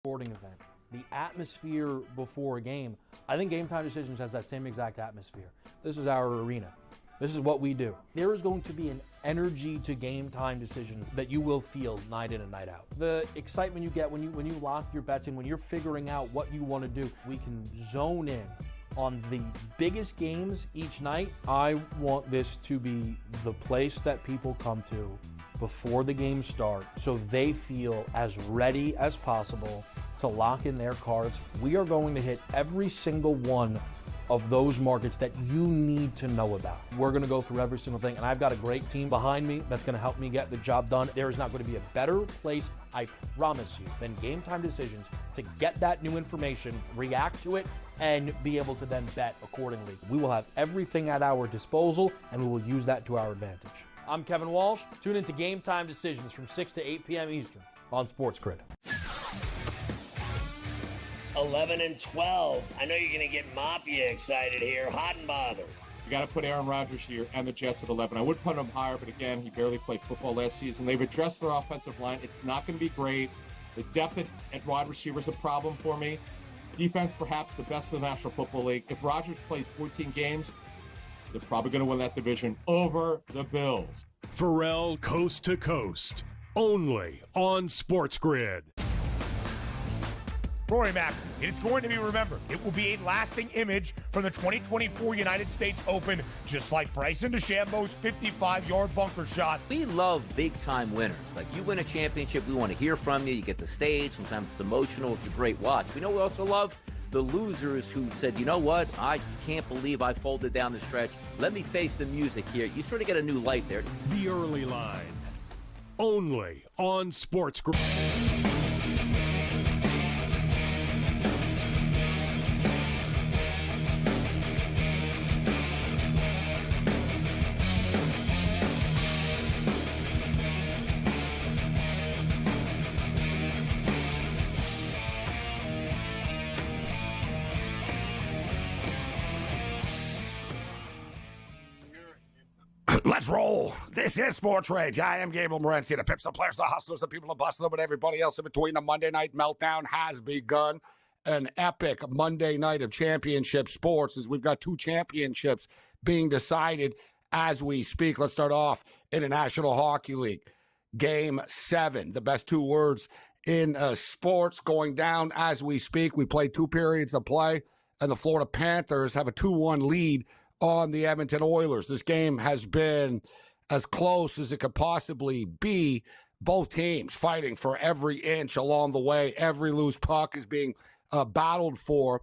sporting event, the atmosphere before a game, I think Game Time Decisions has that same exact atmosphere. This is our arena. This is what we do. There is going to be an energy to Game Time Decisions that you will feel night in and night out. The excitement you get when you lock your bets in, when you're figuring out what you want to do, we can zone in on the biggest games each night. I want this to be the place that people come to before the games start so they feel as ready as possible to lock in their cards. We are going to hit every single one of those markets that you need to know about. We're going to go through every single thing, and I've got a great team behind me that's going to help me get the job done. There is not going to be a better place, I promise you, than Game Time Decisions to get that new information, react to it, and be able to then bet accordingly. We will have everything at our disposal, and we will use that to our advantage. I'm Kevin Walsh. Tune into Game Time Decisions from 6 to 8 p.m. Eastern on SportsGrid. 11 and 12. I know you're going to get Mafia excited here. Hot and bothered. You got to put Aaron Rodgers here and the Jets at 11. I would put him higher, but again, he barely played football last season. They've addressed their offensive line. It's not going to be great. The depth at wide receiver is a problem for me. Defense, perhaps the best in the National Football League. If Rodgers plays 14 games, they're probably going to win that division over the Bills. Pharrell Coast to Coast, only on SportsGrid. Rory Mack, it's going to be remembered. It will be a lasting image from the 2024 United States Open, just like Bryson DeChambeau's 55-yard bunker shot. We love big-time winners. Like, you win a championship, we want to hear from you. You get the stage. Sometimes it's emotional. It's a great watch. We know we also love the losers who said, you know what, I just can't believe I folded down the stretch. Let me face the music here. You sort of get a new light there. The Early Line, only on SportsGrid. Let's roll. This is SportsRage. I am Gabriel Morency. The Pips, the players, the hustlers, the people, the bustler, but everybody else in between. The Monday Night Meltdown has begun. An epic Monday night of championship sports as we've got two championships being decided as we speak. Let's start off in the National Hockey League. Game 7, the best two words in sports going down as we speak. We played 2 periods of play, and the Florida Panthers have a 2-1 lead on the Edmonton Oilers. This game has been as close as it could possibly be. Both teams fighting for every inch along the way. Every loose puck is being battled for.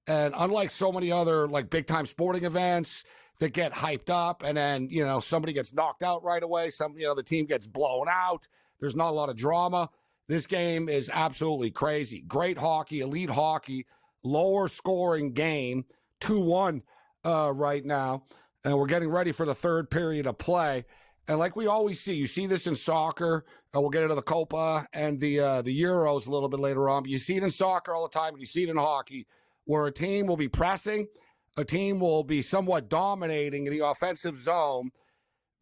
And unlike so many other like big-time sporting events that get hyped up and then, somebody gets knocked out right away, the team gets blown out, there's not a lot of drama. This game is absolutely crazy. Great hockey, elite hockey, lower scoring game, 2-1 right now, and we're getting ready for the third period of play. And like we always see, you see this in soccer. We'll get into the Copa and the Euros a little bit later on, but you see it in soccer all the time, and you see it in hockey, where a team will be pressing, a team will be somewhat dominating in the offensive zone.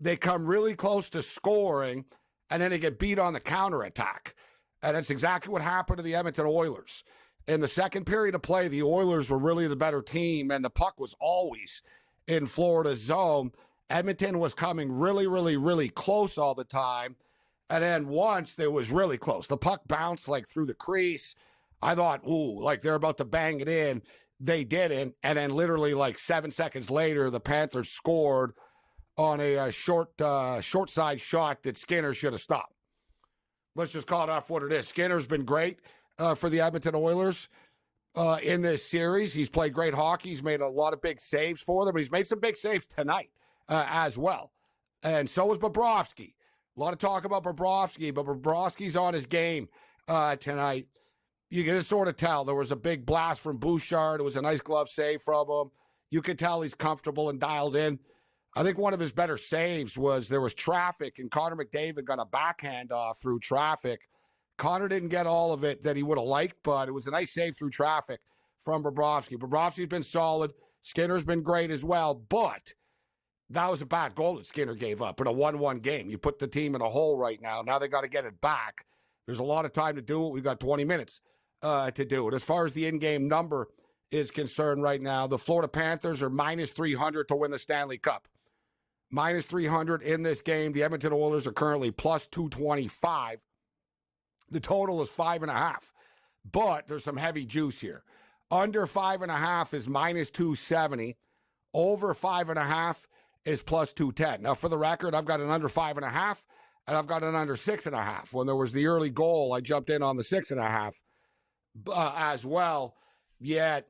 They come really close to scoring, and then they get beat on the counterattack. And that's exactly what happened to the Edmonton Oilers. In the second period of play, the Oilers were really the better team, and the puck was always in Florida's zone. Edmonton was coming really, really, really close all the time. And then once it was really close, the puck bounced like through the crease. I thought, like they're about to bang it in. They didn't. And then literally like 7 seconds later, the Panthers scored on a short side shot that Skinner should have stopped. Let's just call it off what it is. Skinner's been great for the Edmonton Oilers in this series. He's played great hockey. He's made a lot of big saves for them, but he's made some big saves tonight as well. And so was Bobrovsky. A lot of talk about Bobrovsky, but Bobrovsky's on his game tonight. You can just sort of tell there was a big blast from Bouchard. It was a nice glove save from him. You could tell he's comfortable and dialed in. I think one of his better saves was there was traffic, and Connor McDavid got a backhand off through traffic. Connor didn't get all of it that he would have liked, but it was a nice save through traffic from Bobrovsky. Bobrovsky's been solid. Skinner's been great as well, but that was a bad goal that Skinner gave up in a 1-1 game. You put the team in a hole right now. Now they got to get it back. There's a lot of time to do it. We've got 20 minutes to do it. As far as the in-game number is concerned right now, the Florida Panthers are minus 300 to win the Stanley Cup. Minus 300 in this game. The Edmonton Oilers are currently plus 225. The total is 5.5. But there's some heavy juice here. Under 5.5 is minus 270. Over 5.5 is plus 210. Now, for the record, I've got an under 5.5, and I've got an under 6.5. When there was the early goal, I jumped in on the 6.5 as well. Yet,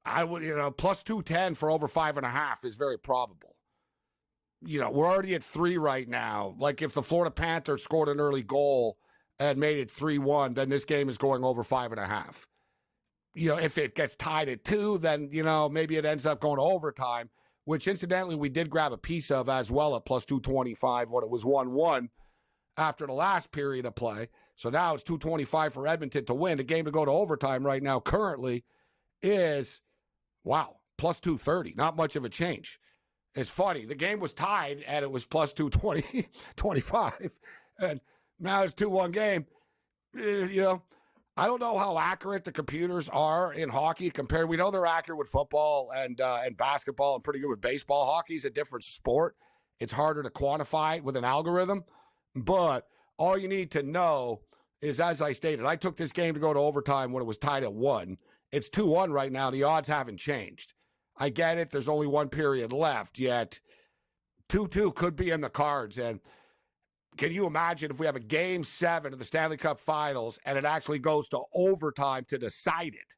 I would, plus 210 for over 5.5 is very probable. We're already at 3 right now. Like, if the Florida Panthers scored an early goal and made it 3-1, then this game is going over 5.5. If it gets tied at 2, then, maybe it ends up going to overtime, which incidentally we did grab a piece of as well at plus 225 when it was 1-1 after the last period of play. So now it's 225 for Edmonton to win. The game to go to overtime right now currently is, plus 230. Not much of a change. It's funny. The game was tied, and it was plus 220, 25. And now it's 2-1 game. I don't know how accurate the computers are in hockey compared. We know they're accurate with football and basketball and pretty good with baseball. Hockey's a different sport. It's harder to quantify with an algorithm. But all you need to know is, as I stated, I took this game to go to overtime when it was tied at 1. It's 2-1 right now. The odds haven't changed. I get it. There's only one period left, yet 2-2 could be in the cards. And can you imagine if we have a Game 7 of the Stanley Cup Finals and it actually goes to overtime to decide it?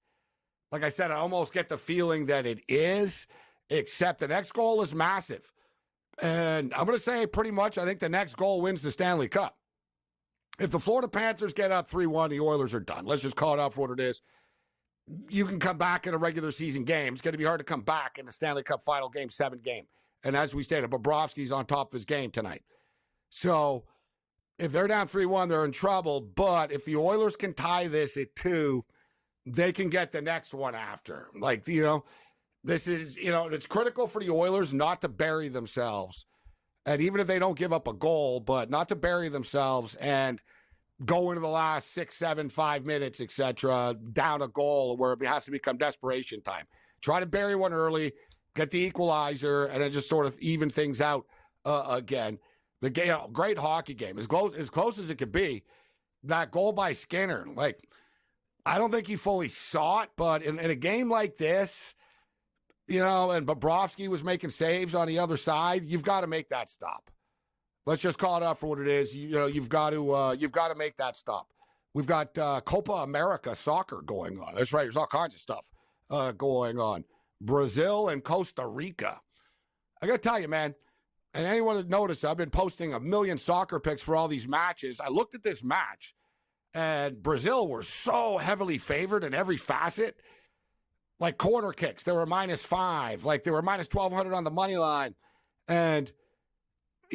Like I said, I almost get the feeling that it is, except the next goal is massive. And I'm going to say pretty much I think the next goal wins the Stanley Cup. If the Florida Panthers get up 3-1, the Oilers are done. Let's just call it out for what it is. You can come back in a regular season game. It's going to be hard to come back in the Stanley Cup Final Game 7 game. And as we stated, Bobrovsky's on top of his game tonight. So if they're down 3-1, they're in trouble. But if the Oilers can tie this at 2, they can get the next one after. This is, it's critical for the Oilers not to bury themselves. And even if they don't give up a goal, but not to bury themselves and go into the last 6, 7, 5 minutes, etc., down a goal where it has to become desperation time. Try to bury one early, get the equalizer, and then just sort of even things out again. The game, great hockey game, as close as it could be. That goal by Skinner, I don't think he fully saw it, but in a game like this, and Bobrovsky was making saves on the other side, you've got to make that stop. Let's just call it out for what it is. You've got to make that stop. We've got Copa America soccer going on. That's right. There's all kinds of stuff going on. Brazil and Costa Rica. I got to tell you, man, and anyone that noticed, I've been posting a million soccer pics for all these matches. I looked at this match, and Brazil were so heavily favored in every facet. Like corner kicks, they were -5. Like they were -1,200 on the money line. And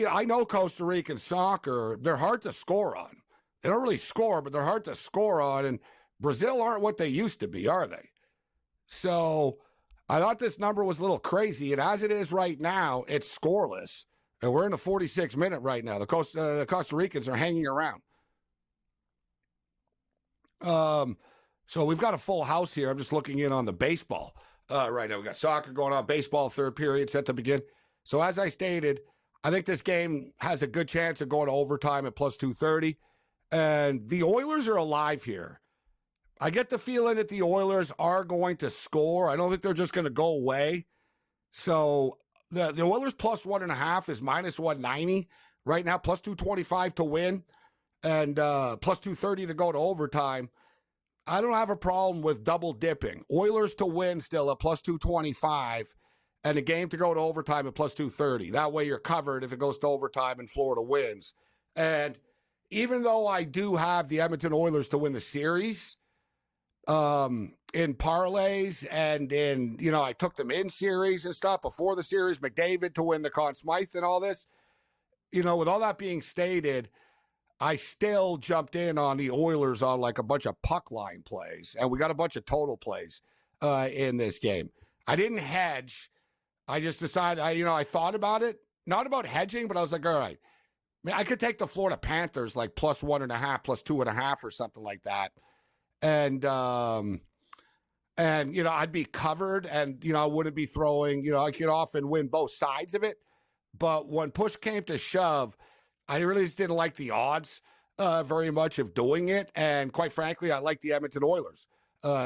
I know Costa Rican soccer, they're hard to score on. They don't really score, but they're hard to score on. And Brazil aren't what they used to be, are they? So I thought this number was a little crazy. And as it is right now, it's scoreless. And we're in the 46th minute right now. The Costa Ricans are hanging around. So we've got a full house here. I'm just looking in on the baseball right now. We've got soccer going on, baseball third period set to begin. So as I stated, I think this game has a good chance of going to overtime at plus 230. And the Oilers are alive here. I get the feeling that the Oilers are going to score. I don't think they're just going to go away. So the Oilers plus 1.5 is -190 right now, plus 225 to win, and plus 230 to go to overtime. I don't have a problem with double dipping. Oilers to win still at plus 225, and a game to go to overtime at plus 230. That way you're covered if it goes to overtime and Florida wins. And even though I do have the Edmonton Oilers to win the series, in parlays and in, I took them in series and stuff before the series, McDavid to win the Conn Smythe and all this, with all that being stated, I still jumped in on the Oilers on like a bunch of puck line plays, and we got a bunch of total plays in this game. I didn't hedge. I just decided, I thought about it, not about hedging, but I was like, all right, I could take the Florida Panthers like plus 1.5, plus 2.5 or something like that. and I'd be covered, and I wouldn't be throwing. I could often win both sides of it, but when push came to shove, I really just didn't like the odds very much of doing it, and quite frankly, I like the Edmonton Oilers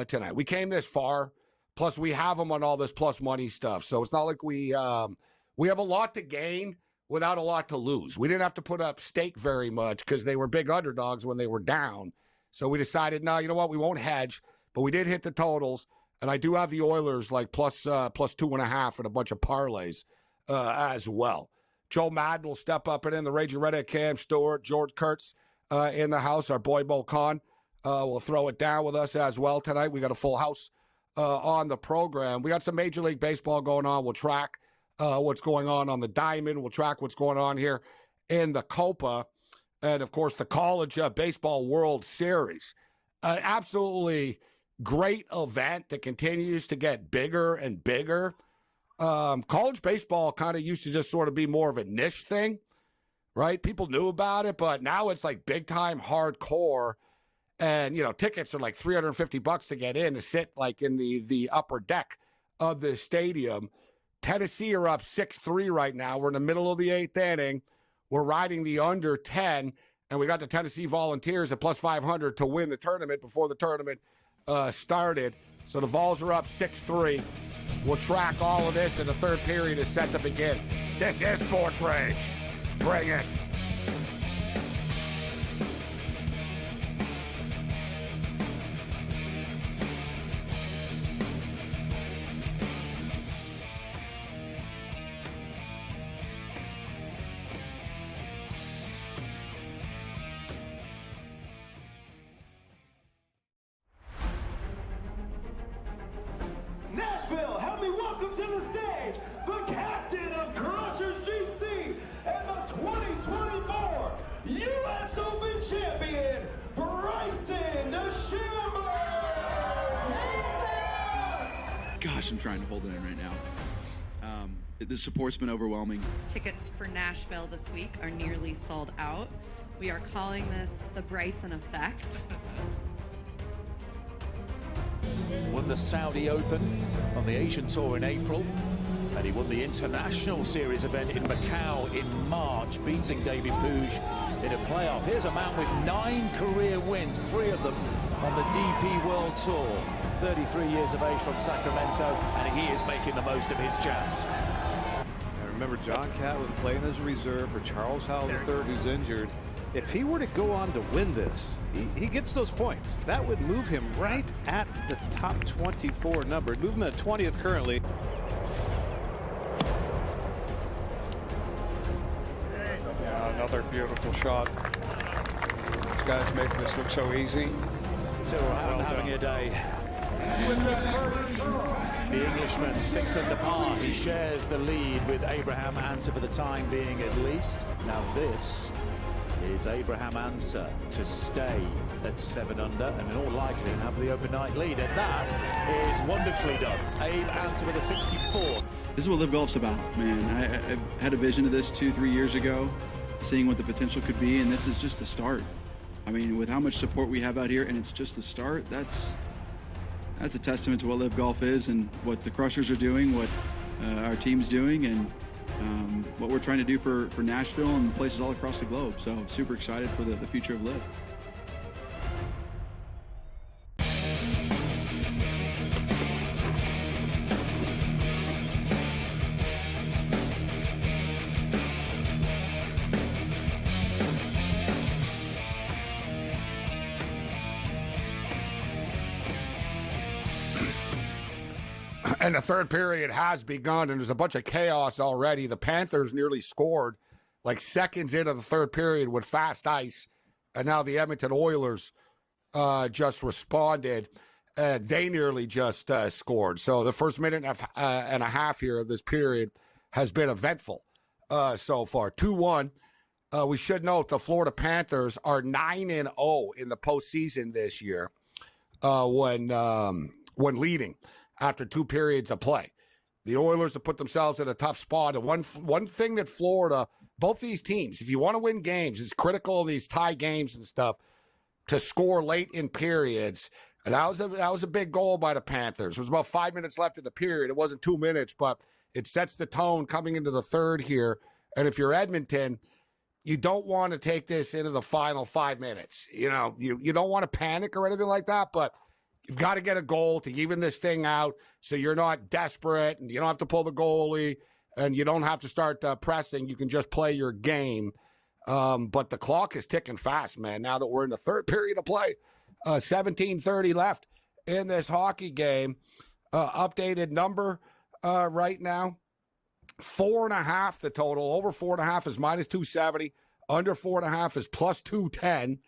tonight. We came this far, plus we have them on all this plus money stuff, so it's not like we have a lot to gain without a lot to lose. We didn't have to put up stake very much because they were big underdogs when they were down. So we decided, no, you know what, we won't hedge, but we did hit the totals, and I do have the Oilers like plus 2.5 and a bunch of parlays as well. Joe Madden will step up and in the Raging Redhead, Cam Stewart, George Kurtz in the house. Our boy Mo Khan will throw it down with us as well tonight. We got a full house on the program. We got some Major League Baseball going on. We'll track what's going on the Diamond. We'll track what's going on here in the Copa. And, of course, the College Baseball World Series. An absolutely great event that continues to get bigger and bigger. College baseball kind of used to just sort of be more of a niche thing, right? People knew about it, but now it's like big-time hardcore. And, tickets are like $350 to get in to sit like in the upper deck of the stadium. Tennessee are up 6-3 right now. We're in the middle of the 8th inning. We're riding the under 10, and we got the Tennessee Volunteers at plus 500 to win the tournament before the tournament started. So the Vols are up 6-3. We'll track all of this, and the third period is set to begin. This is Sports Rage. Bring it. Nashville, help me welcome to the stage the captain of Crushers GC and the 2024 U.S. Open champion, Bryson DeChambeau! Gosh, I'm trying to hold it in right now. The support's been overwhelming. Tickets for Nashville this week are nearly sold out. We are calling this the Bryson effect. Won the Saudi Open on the Asian Tour in April, and he won the International Series event in Macau in March, beating David Puig in a playoff. Here's a man with 9 career wins, 3 of them on the DP World Tour. 33 years of age from Sacramento, and he is making the most of his chance. And remember, John Catlin playing as a reserve for Charles Howell III, who's injured. If he were to go on to win this, he gets those points. That would move him right at the top 24 number. Move him at 20th currently. Yeah, another beautiful shot. These guys make this look so easy. Having a day. The Englishman 6 under par. He shares the lead with Abraham Ancer for the time being at least. Now this is Abraham Ancer to stay at 7 under and in all likelihood have the open night lead, and that is wonderfully done. Abe Ancer with a 64. This is what Live Golf's about, man. I had a vision of this 2-3 years ago, seeing what the potential could be, and this is just the start. I mean, with how much support we have out here, and it's just the start, that's a testament to what Live Golf is and what the Crushers are doing, what our team's doing, and what we're trying to do for Nashville and places all across the globe. So super excited for the future of Live. And the third period has begun, and there's a bunch of chaos already. The Panthers nearly scored like seconds into the third period with fast ice, and now the Edmonton Oilers just responded, and they nearly just scored. So the first minute and a half here of this period has been eventful so far. 2-1. We should note the Florida Panthers are 9-0 in the postseason this year when leading after 2 periods of play. The Oilers have put themselves in a tough spot. And one thing that Florida, both these teams, if you want to win games, it's critical in these tie games and stuff. to score late in periods. And that was a big goal by the Panthers. There was about 5 minutes left in the period. It wasn't 2 minutes, but it sets the tone coming into the third here. And if you're Edmonton, you don't want to take this into the final 5 minutes. You know, you don't want to panic or anything like that, but you've got to get a goal to even this thing out so you're not desperate and you don't have to pull the goalie and you don't have to start pressing. You can just play your game. But the clock is ticking fast, man, now that we're in the third period of play. 17:30 left in this hockey game. Updated number right now. 4.5 the total. Over 4.5 is minus 270. Under 4.5 is plus 210.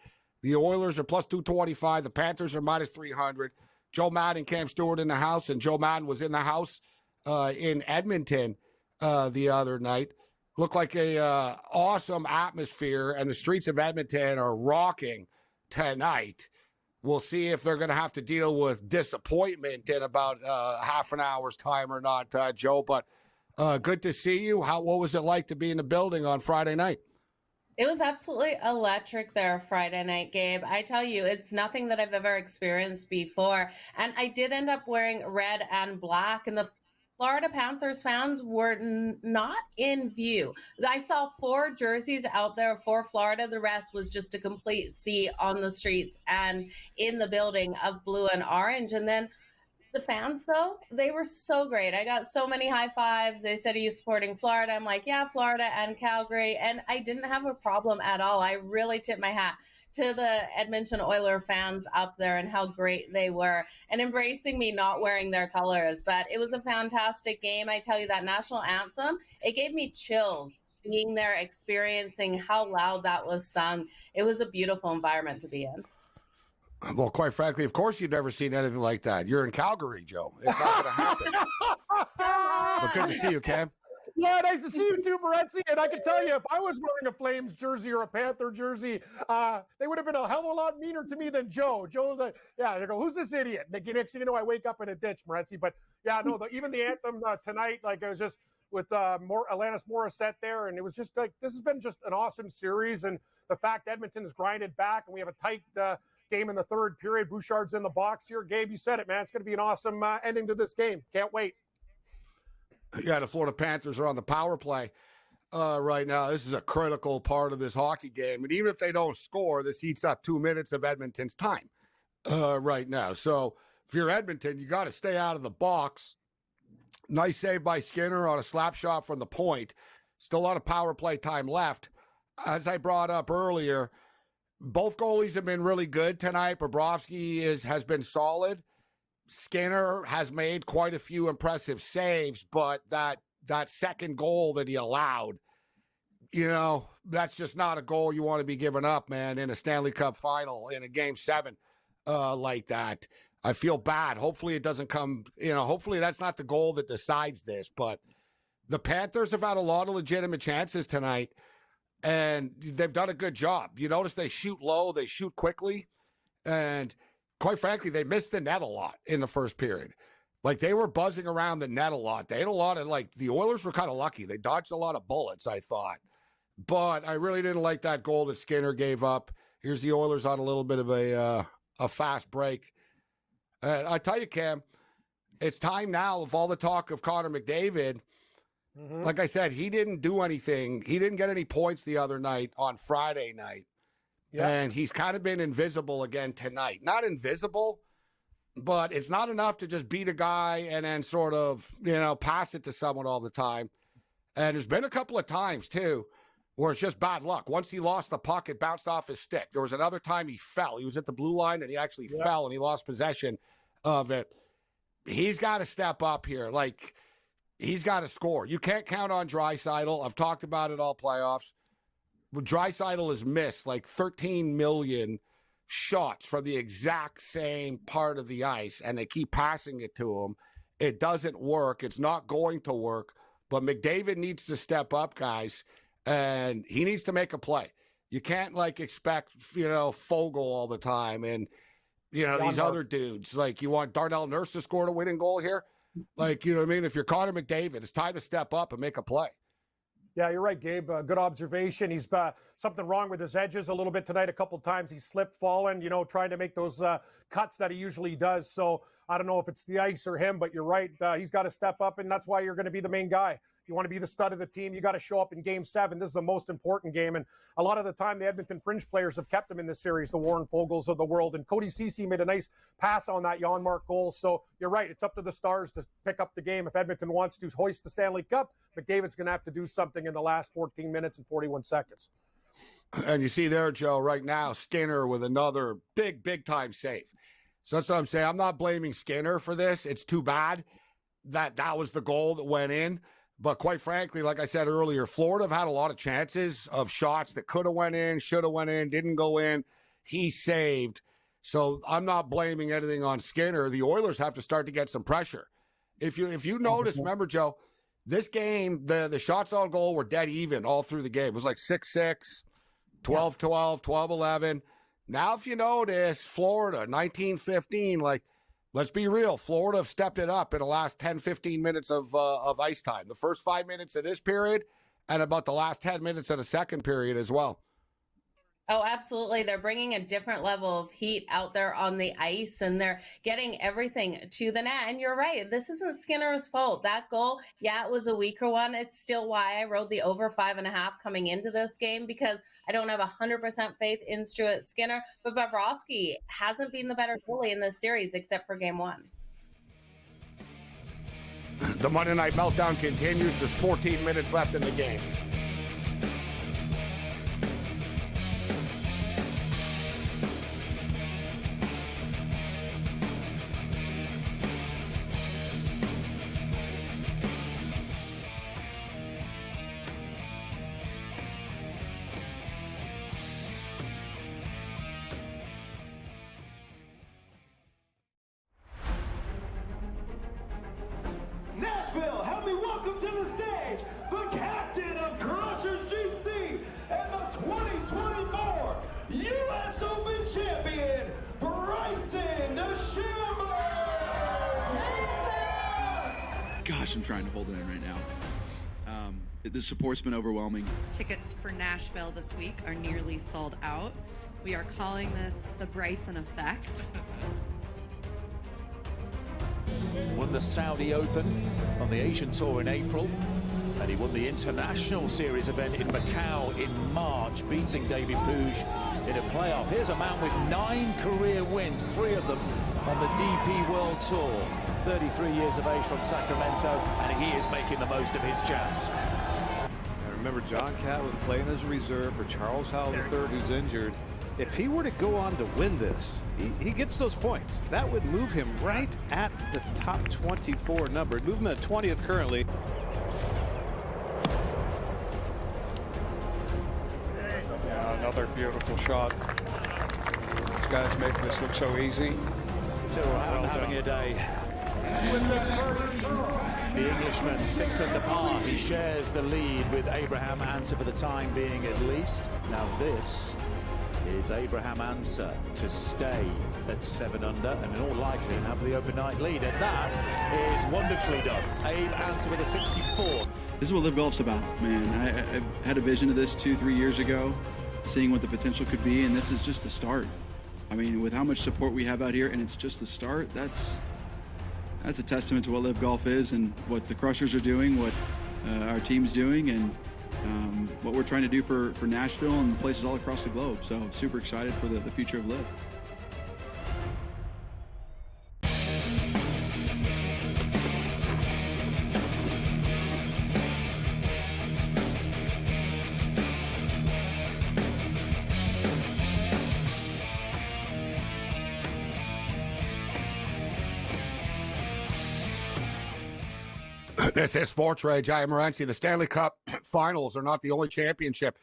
The Oilers are plus 225. The Panthers are minus 300. Joe Madden, Cam Stewart in the house, and Joe Madden was in the house in Edmonton the other night. Looked like a awesome atmosphere, and the streets of Edmonton are rocking tonight. We'll see if they're going to have to deal with disappointment in about half an hour's time or not, Joe. But good to see you. What was it like to be in the building on Friday night? It was absolutely electric there Friday night, Gabe. I tell you, it's nothing that I've ever experienced before. And I did end up wearing red and black, and the Florida Panthers fans were not in view. I saw 4 jerseys out there for Florida. The rest was just a complete sea on the streets and in the building of blue and orange. And then the fans, though, they were so great. I got so many high fives. They said, are you supporting Florida? I'm like, yeah, Florida and Calgary. And I didn't have a problem at all. I really tip my hat to the Edmonton Oiler fans up there and how great they were and embracing me not wearing their colors. But it was a fantastic game. I tell you, that national anthem, it gave me chills being there, experiencing how loud that was sung. It was a beautiful environment to be in. Well, quite frankly, of course you've never seen anything like that. You're in Calgary, Joe. It's not going to happen. But good to see you, Cam. Yeah, nice to see you too, Morency. And I can tell you, if I was wearing a Flames jersey or a Panther jersey, they would have been a hell of a lot meaner to me than Joe. They go, who's this idiot? And next thing you know, I wake up in a ditch, Morency. But yeah, no, even the anthem tonight, like I was just with Alanis Morissette there, and it was just like, this has been just an awesome series. And the fact Edmonton has grinded back, and we have a tight game in the third period. Bouchard's in the box here. Gabe, you said it, man. It's going to be an awesome ending to this game. Can't wait. Yeah, the Florida Panthers are on the power play right now. This is a critical part of this hockey game. And even if they don't score, this eats up 2 minutes of Edmonton's time right now. So if you're Edmonton, you got to stay out of the box. Nice save by Skinner on a slap shot from the point. Still a lot of power play time left. As I brought up earlier, both goalies have been really good tonight. Bobrovsky has been solid. Skinner has made quite a few impressive saves, but that second goal that he allowed, that's just not a goal you want to be giving up, man, in a Stanley Cup final, in a Game 7 like that. I feel bad. Hopefully it doesn't come, hopefully that's not the goal that decides this, but the Panthers have had a lot of legitimate chances tonight, and they've done a good job. You notice they shoot low, they shoot quickly, and quite frankly, they missed the net a lot in the first period. Like, they were buzzing around the net a lot. They had a lot of, the Oilers were kind of lucky. They dodged a lot of bullets, I thought. But I really didn't like that goal that Skinner gave up. Here's the Oilers on a little bit of a fast break. And I tell you, Cam, it's time now, of all the talk of Connor McDavid. Mm-hmm. Like I said, he didn't do anything. He didn't get any points the other night on Friday night. Yeah. And he's kind of been invisible again tonight. Not invisible, but it's not enough to just beat a guy and then sort of, pass it to someone all the time. And there's been a couple of times, too, where it's just bad luck. Once he lost the puck, it bounced off his stick. There was another time he fell. He was at the blue line, and he actually fell, and he lost possession of it. He's got to step up here. He's got to score. You can't count on Draisaitl. I've talked about it all playoffs. Draisaitl has missed 13 million shots from the exact same part of the ice, and they keep passing it to him. It doesn't work. It's not going to work. But McDavid needs to step up, guys, and he needs to make a play. You can't, expect, Fogle all the time and, these other dudes. You want Darnell Nurse to score the winning goal here? You know what I mean? If you're Connor McDavid, it's time to step up and make a play. Yeah, you're right, Gabe. Good observation. He's something wrong with his edges a little bit tonight. A couple times he slipped, fallen, trying to make those cuts that he usually does. So I don't know if it's the ice or him, but you're right. He's got to step up, and that's why you're going to be the main guy. You want to be the stud of the team. You got to show up in Game 7. This is the most important game. And a lot of the time, the Edmonton Fringe players have kept him in this series, the Warren Fogels of the world. And Cody Ceci made a nice pass on that Janmark goal. So you're right. It's up to the Stars to pick up the game. If Edmonton wants to hoist the Stanley Cup, McDavid's going to have to do something in the last 14 minutes and 41 seconds. And you see there, Joe, right now, Skinner with another big time save. So that's what I'm saying. I'm not blaming Skinner for this. It's too bad that was the goal that went in. But quite frankly, like I said earlier, Florida have had a lot of chances of shots that could have went in, should have went in, didn't go in. He saved. So I'm not blaming anything on Skinner. The Oilers have to start to get some pressure. If you notice, remember, Joe, this game, the shots on goal were dead even all through the game. It was like 6-6, 12-12, 12-11. Now, if you notice, Florida, 19-15, like, let's be real. Florida have stepped it up in the last 10, 15 minutes of ice time. The first 5 minutes of this period and about the last 10 minutes of the second period as well. Oh, absolutely. They're bringing a different level of heat out there on the ice, and they're getting everything to the net. And you're right. This isn't Skinner's fault. That goal, it was a weaker one. It's still why I rode the over 5.5 coming into this game, because I don't have 100% faith in Stuart Skinner. But Bobrovsky hasn't been the better goalie in this series except for Game 1. The Monday Night Meltdown continues. There's 14 minutes left in the game. Nashville, help me welcome to the stage the captain of Crushers GC and the 2024 U.S. Open champion, Bryson DeChambeau. Gosh, I'm trying to hold it in right now. The support's been overwhelming. Tickets for Nashville this week are nearly sold out. We are calling this the Bryson effect. Won the Saudi Open on the Asian Tour in April, and he won the International Series event in Macau in March, beating David Puig in a playoff. Here's a man with 9 career wins, 3 of them on the DP World Tour. 33 years of age from Sacramento, and he is making the most of his chance. I remember John Catlin playing as a reserve for Charles Howell III, who's injured. If he were to go on to win this, he gets those points. That would move him right at the top 24 number. Move him at 20th currently. Yeah, another beautiful shot. These guys make this look so easy. Tyrrell having a day. The Englishman 6 under par. He shares the lead with Abraham Answer for the time being, at least. Now this is Abraham Answer to stay at 7 under and in all likelihood have the open night lead, and that is wonderfully done. Abe Answer with a 64. This is what Live Golf's about, man. I had a vision of this 2-3 years ago, seeing what the potential could be, and this is just the start. I mean, with how much support we have out here, and it's just the start, that's a testament to what Live Golf is and what the Crushers are doing, what our team's doing, and what we're trying to do for Nashville and places all across the globe. So super excited for the future of Live. This is SportsRage. I am Morency. The Stanley Cup Finals are not the only championship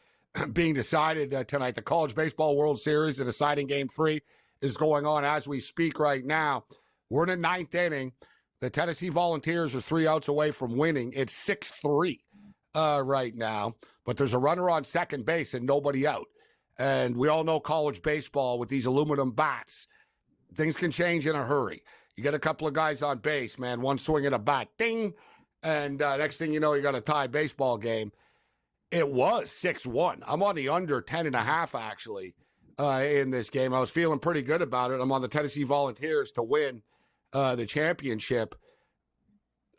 being decided tonight. The College Baseball World Series, the deciding Game 3, is going on as we speak right now. We're in the 9th inning. The Tennessee Volunteers are 3 outs away from winning. It's 6-3 right now, but there's a runner on second base and nobody out. And we all know college baseball with these aluminum bats. Things can change in a hurry. You get a couple of guys on base, man, one swinging a bat, ding, and next thing you know, you got a tie baseball game. It was 6-1. I'm on the under 10.5 actually in this game. I was feeling pretty good about it. I'm on the Tennessee Volunteers to win the championship.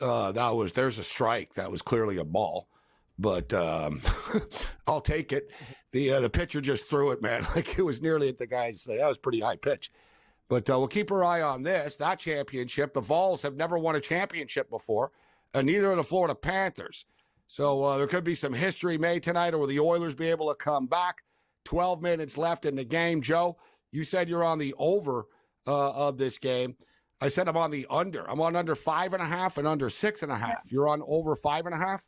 There's a strike. That was clearly a ball, but I'll take it. The pitcher just threw it, man. Like it was nearly at the guy's. That was pretty high pitch. But we'll keep our eye on that championship. The Vols have never won a championship before, and neither of the Florida Panthers. So there could be some history made tonight, or will the Oilers be able to come back? 12 minutes left in the game. Joe, you said you're on the over of this game. I said I'm on the under. I'm on under 5.5 and under 6.5. You're on over 5.5?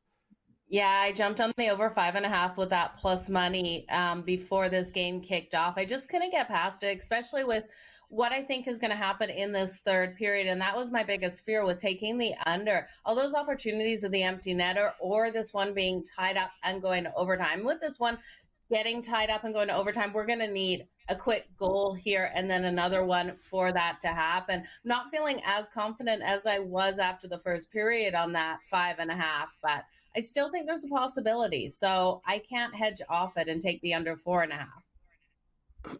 Yeah, I jumped on the over 5.5 with that plus money before this game kicked off. I just couldn't get past it, especially with what I think is going to happen in this third period. And that was my biggest fear with taking the under. All those opportunities of the empty netter or this one being tied up and going to overtime. With this one getting tied up and going to overtime, we're going to need a quick goal here and then another one for that to happen. Not feeling as confident as I was after the first period on that 5.5, but I still think there's a possibility. So I can't hedge off it and take the under 4.5.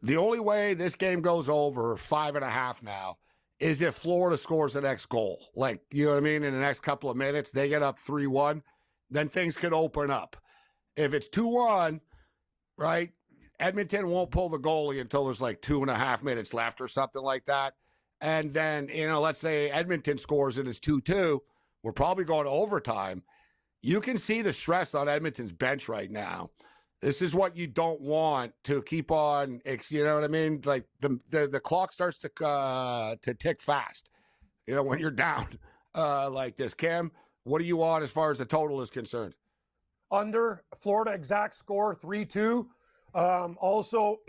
The only way this game goes over 5.5 now is if Florida scores the next goal. Like, you know what I mean? In the next couple of minutes, they get up 3-1, then things could open up. If it's 2-1, right, Edmonton won't pull the goalie until there's like 2.5 minutes left or something like that. And then, let's say Edmonton scores and it's 2-2. We're probably going to overtime. You can see the stress on Edmonton's bench right now. This is what you don't want to keep on, you know what I mean? Like the clock starts to tick fast, when you're down like this. Cam, what do you want as far as the total is concerned? Under. Florida exact score 3-2. Also,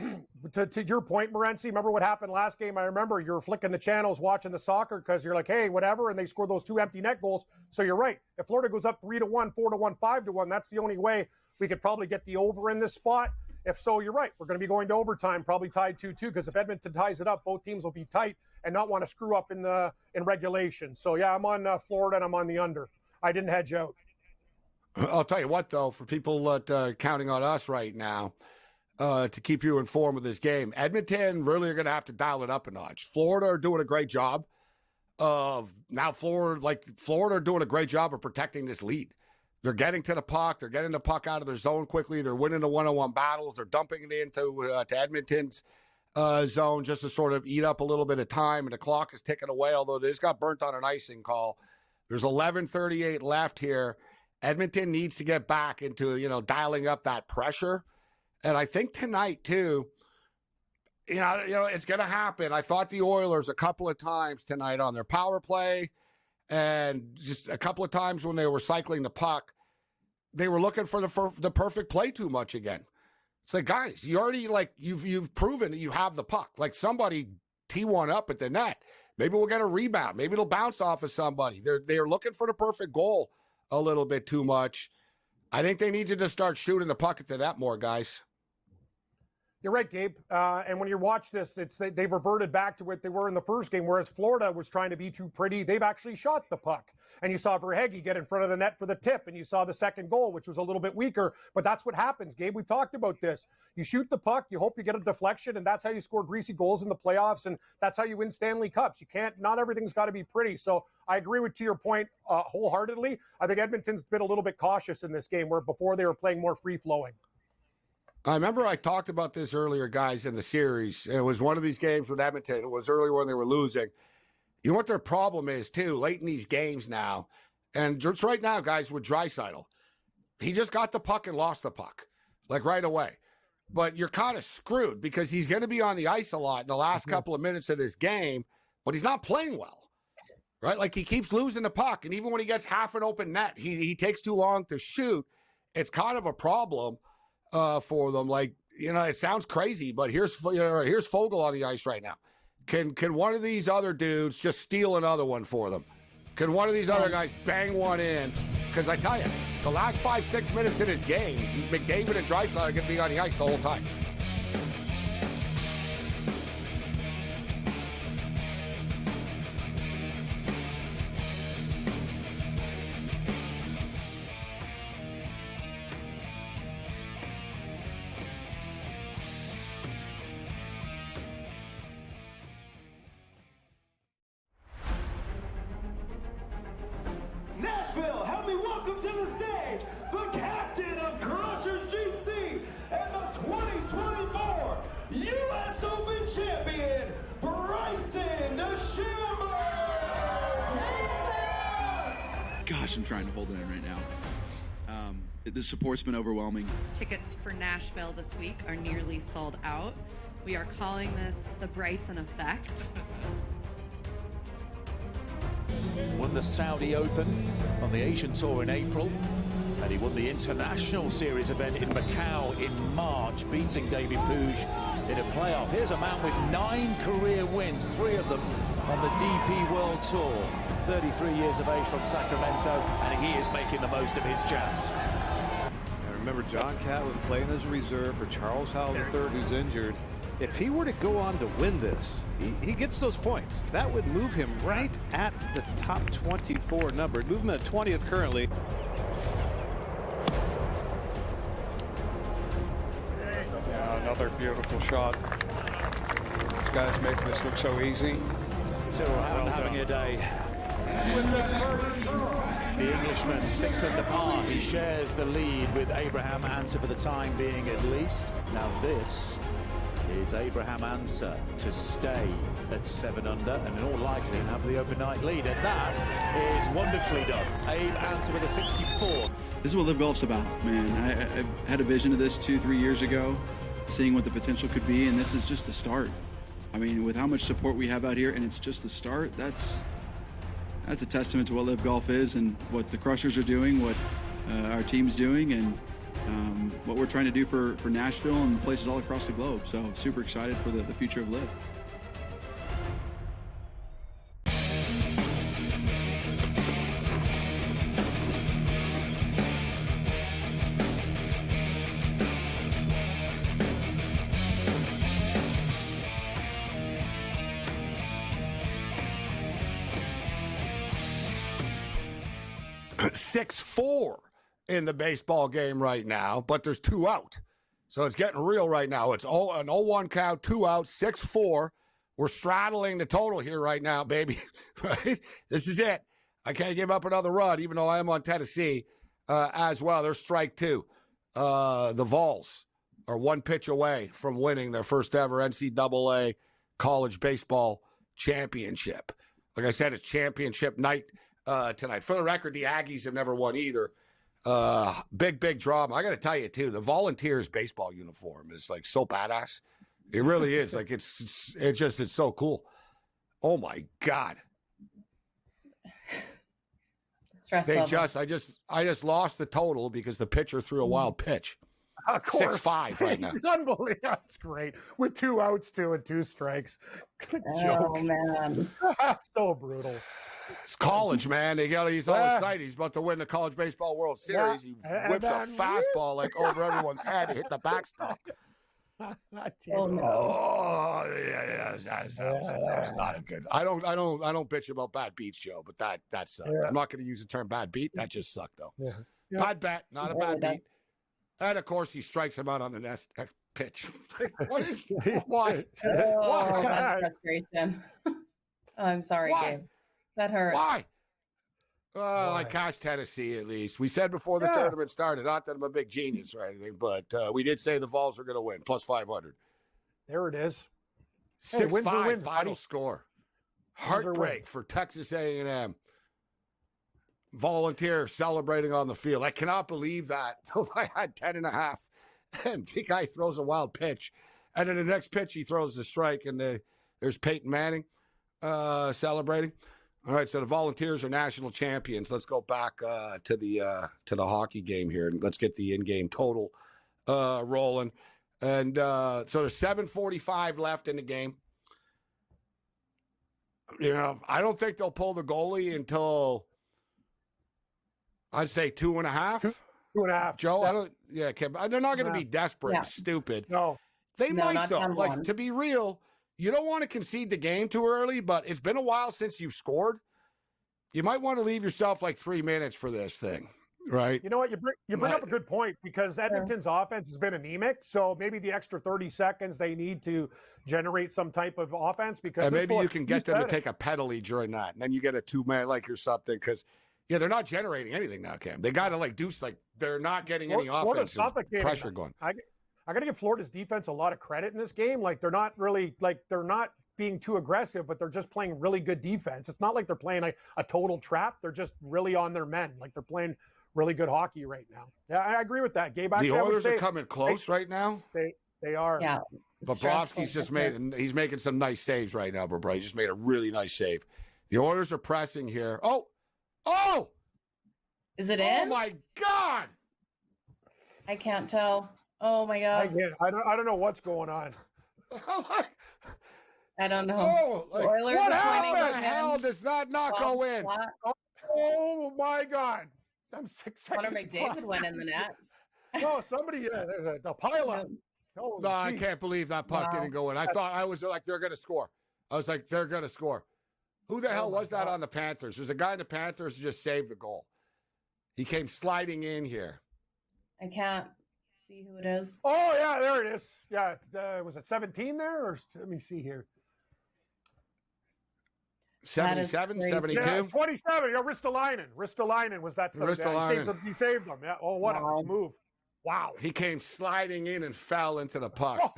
to your point, Morency, remember what happened last game? I remember you were flicking the channels watching the soccer because you're like, hey, whatever, and they score those 2 empty net goals. So you're right. If Florida goes up 3-1, 4-1, 5-1, that's the only way we could probably get the over in this spot. If so, you're right. We're going to be going to overtime, probably tied 2-2, because if Edmonton ties it up, both teams will be tight and not want to screw up in regulation. So, yeah, I'm on Florida and I'm on the under. I didn't hedge out. I'll tell you what, though, for people that are counting on us right now to keep you informed of this game, Edmonton really are going to have to dial it up a notch. Florida are doing a great job of Florida are doing a great job of protecting this lead. They're getting to the puck. They're getting the puck out of their zone quickly. They're winning the one-on-one battles. They're dumping it into to Edmonton's zone just to sort of eat up a little bit of time, and the clock is ticking away, although they just got burnt on an icing call. There's 11:38 left here. Edmonton needs to get back into, dialing up that pressure. And I think tonight, too, it's going to happen. I thought the Oilers a couple of times tonight on their power play and just a couple of times when they were cycling the puck, they were looking for the perfect play too much again. It's like, guys, you already, you've proven that you have the puck. Like, somebody tee one up at the net. Maybe we'll get a rebound. Maybe it'll bounce off of somebody. They're looking for the perfect goal a little bit too much. I think they need to just start shooting the puck at the net more, guys. You're right, Gabe. And when you watch this, they've reverted back to what they were in the first game, whereas Florida was trying to be too pretty. They've actually shot the puck. And you saw Verhaeghe get in front of the net for the tip, and you saw the second goal, which was a little bit weaker. But that's what happens, Gabe. We've talked about this. You shoot the puck, you hope you get a deflection, and that's how you score greasy goals in the playoffs, and that's how you win Stanley Cups. Not everything's got to be pretty. So I agree to your point wholeheartedly. I think Edmonton's been a little bit cautious in this game, where before they were playing more free-flowing. I remember I talked about this earlier, guys, in the series. It was one of these games with Edmonton. It was earlier when they were losing. You know what their problem is, too, late in these games now? And just right now, guys, with Draisaitl, he just got the puck and lost the puck, right away. But you're kind of screwed because he's going to be on the ice a lot in the last couple of minutes of this game, but he's not playing well, right? Like, he keeps losing the puck, and even when he gets half an open net, he takes too long to shoot. It's kind of a problem for them. It sounds crazy, but here's Foegele on the ice right now. Can one of these other dudes just steal another one for them? Can one of these other guys bang one in? Because I tell you, the last 5-6 minutes in his game, McDavid and Draisaitl are going to be on the ice the whole time. Gosh, I'm trying to hold it in right now. The support's been overwhelming. Tickets for Nashville this week are nearly sold out. We are calling this the Bryson effect. Won the Saudi Open on the Asian Tour in April, and he won the International Series event in Macau in March, beating David Puig in a playoff. Here's a man with 9 career wins, 3 of them on the DP World Tour. 33 years of age from Sacramento, and he is making the most of his chance. Remember, John Catlin playing as a reserve for Charles Howell III, who's injured. If he were to go on to win this, he gets those points. That would move him right at the top 24 number. Move him at 20th currently. Yeah, another beautiful shot. These guys make this look so easy. Tyrrell Hatton having a day. The Englishman 6 under par. He shares the lead with Abraham Answer for the time being, at least. Now this is Abraham Answer to stay at 7 under and in all likelihood have the overnight lead. And that is wonderfully done. Abe Answer with a 64. This is what Live Golf's about, man. I had a vision of this 2-3 years ago, seeing what the potential could be, and this is just the start. I mean, with how much support we have out here, and it's just the start, that's a testament to what Live Golf is and what the Crushers are doing, what our team's doing, and what we're trying to do for Nashville and places all across the globe. So super excited for the future of Live. Six 4 in the baseball game right now, but there's 2 out. So it's getting real right now. It's an 0-1 count, 2 out, 6-4. We're straddling the total here right now, baby. Right? This is it. I can't give up another run, even though I am on Tennessee as well. They're strike 2. The Vols are 1 pitch away from winning their first ever NCAA college baseball championship. Like I said, it's championship night tonight. For the record, the Aggies have never won either. Big drama. I got to tell you, too, the Volunteers baseball uniform is like so badass. It really is. Like it's so cool. Oh my God. I just lost the total because the pitcher threw a wild pitch. Of course. 6-5 right now. Unbelievable. That's great. With 2 outs, 2 and 2 strikes. Good joke. Oh, man. So brutal. It's college, man. He's all excited. He's about to win the College Baseball World Series. He whips a fastball like over everyone's head and hit the backstop. That was not a good. I don't bitch about bad beats, Joe, but that sucked. I'm not going to use the term bad beat. That just sucked, though. Yeah. Bad bet, not a bad beat. And of course, he strikes him out on the next pitch. What is? Why? Oh, that's frustration. I'm sorry, Why? Gabe. That hurt. Why? Well, I cashed Tennessee at least. We said before the tournament started, not that I'm a big genius or anything, but we did say the Vols are going to win, plus 500. There it is. 6-5 final score. Heartbreak for Texas A&M. Volunteer celebrating on the field. I cannot believe that. I had 10.5, and the guy throws a wild pitch. And then the next pitch, he throws the strike, and there's Peyton Manning celebrating. All right, so the Volunteers are national champions. Let's go back to the hockey game here, and let's get the in-game total rolling. And so there's 7:45 left in the game. You know, I don't think they'll pull the goalie until I'd say 2.5. 2.5. Joe, they're not going to be desperate, stupid. No, they might though. Like, to be real. You don't want to concede the game too early, but it's been a while since you've scored. You might want to leave yourself like 3 minutes for this thing, right? You know what? You bring up a good point because Edmonton's offense has been anemic. So maybe the extra 30 seconds they need to generate some type of offense because and maybe you can get them to take a penalty during that, and then you get a 2-man like or something because they're not generating anything now, Cam. They got to they're not getting any offensive pressure going. I got to give Florida's defense a lot of credit in this game. Like they're not being too aggressive, but they're just playing really good defense. It's not like they're playing a total trap. They're just really on their men. Like they're playing really good hockey right now. Yeah, I agree with that, Gabe. Actually, the Oilers are coming close right now. They are. Yeah. Bobrovsky's just he's making some nice saves right now, Bobrovsky. He just made a really nice save. The Oilers are pressing here. Oh! Is it in? Oh, my God! I can't tell. Oh, my God. I don't know what's going on. I don't know. Oh, like, Oilers what are the hell does that not go in? Oh, my God. I'm 6 seconds. Connor McDavid went in the net. No, somebody, the pileup. Oh, no, I can't believe that puck didn't go in. I was like, they're going to score. I was like, they're going to score. Who the hell was that on the Panthers? There's a guy in the Panthers who just saved the goal. He came sliding in here. I can't see who it is. Oh, yeah, there it is. Yeah, was it 17 there? Or let me see here. 77, 72? Yeah, 27. Yeah, Ristolainen was that. Ristolainen. He saved them. Yeah. Oh, what a move. Wow. He came sliding in and fell into the puck.